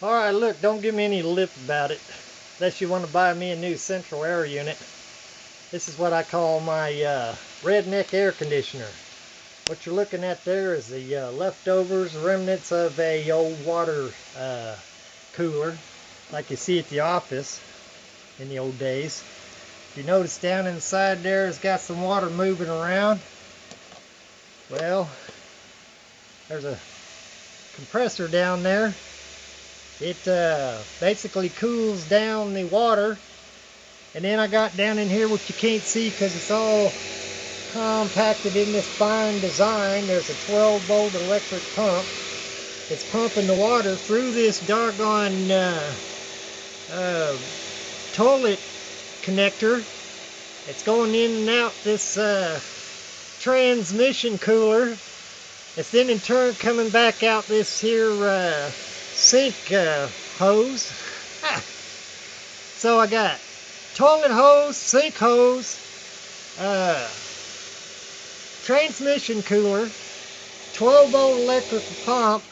Alright, look, don't give me any lip about it. Unless you want to buy me a new central air unit. This is what I call my Redneck Air Conditioner. What you're looking at there is the leftovers, remnants of a old water cooler, like you see at the office in the old days. If you notice down inside there, it's got some water moving around. Well, there's a compressor down there. It basically cools down the water. And then I got down in here, which you can't see because it's all compacted in this fine design. There's a 12-volt electric pump. It's pumping the water through this doggone toilet connector. It's going in and out this transmission cooler. It's then in turn coming back out this here sink hose. So I got toilet hose, sink hose, transmission cooler, 12-volt electric pump,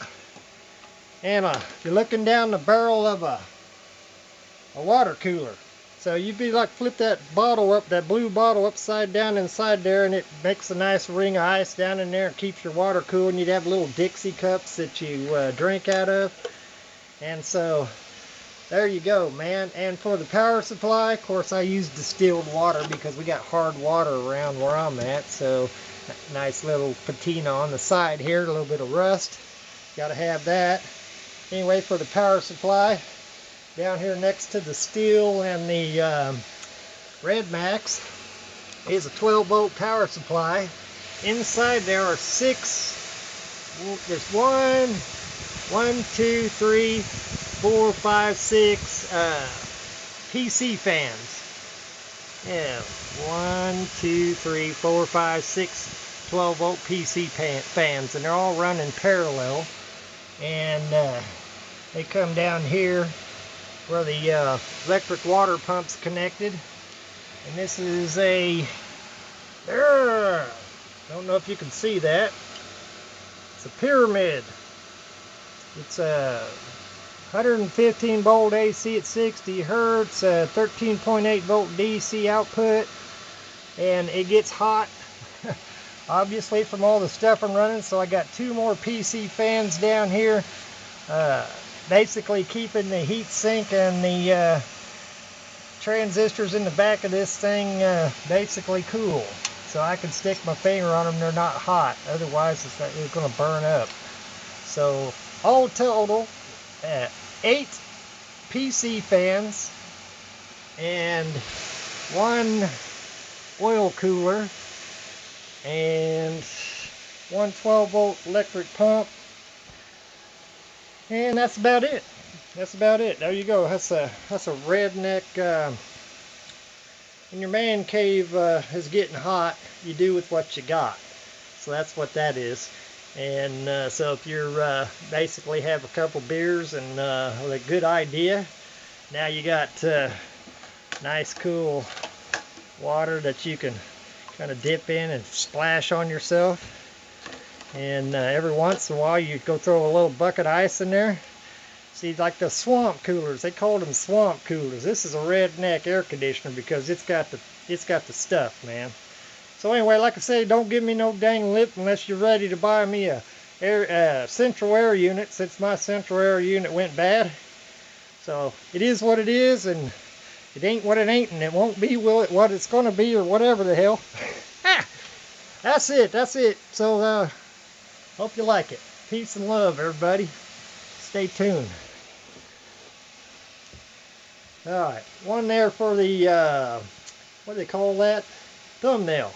and you're looking down the barrel of a water cooler. So you'd be like flip that bottle up, that blue bottle upside down inside there, and it makes a nice ring of ice down in there and keeps your water cool. And you'd have little Dixie cups that you drink out of. And so there you go, man. And for the power supply, of course, I use distilled water because we got hard water around where I'm at. So nice little patina on the side here, a little bit of rust. Got to have that. Anyway, for the power supply, down here next to the steel and the Redmax is a 12-volt power supply. Inside there are there's 6 PC fans. Yeah, 1, 2, 3, 4, 5, 6 12-volt PC fans, and they're all running parallel. And they come down here where the electric water pump's connected. And this is a, don't know if you can see that. It's a pyramid. It's a 115 volt AC at 60 hertz, 13.8 volt DC output, and it gets hot obviously from all the stuff I'm running. So I got 2 more PC fans down here, basically keeping the heat sink and the transistors in the back of this thing basically cool. So I can stick my finger on them, they're not hot, otherwise it's going to burn up. So all total, 8 PC fans and 1 oil cooler and 1 12-volt electric pump, and that's about it. That's about it. There you go. That's a redneck. When your man cave is getting hot, you do with what you got. So that's what that is. And so if you're basically have a couple beers and with a good idea, now you got nice cool water that you can kind of dip in and splash on yourself. And every once in a while you go throw a little bucket of ice in there. See, like the swamp coolers, they called them swamp coolers. This is a Redneck air conditioner because it's got the stuff, man. So anyway, like I say, don't give me no dang lip unless you're ready to buy me a central air unit, since my central air unit went bad. So it is what it is, and it ain't what it ain't, and it won't be what it's going to be, or whatever the hell. That's it. That's it. So hope you like it. Peace and love, everybody. Stay tuned. All right, one there for the what do they call that? Thumbnail.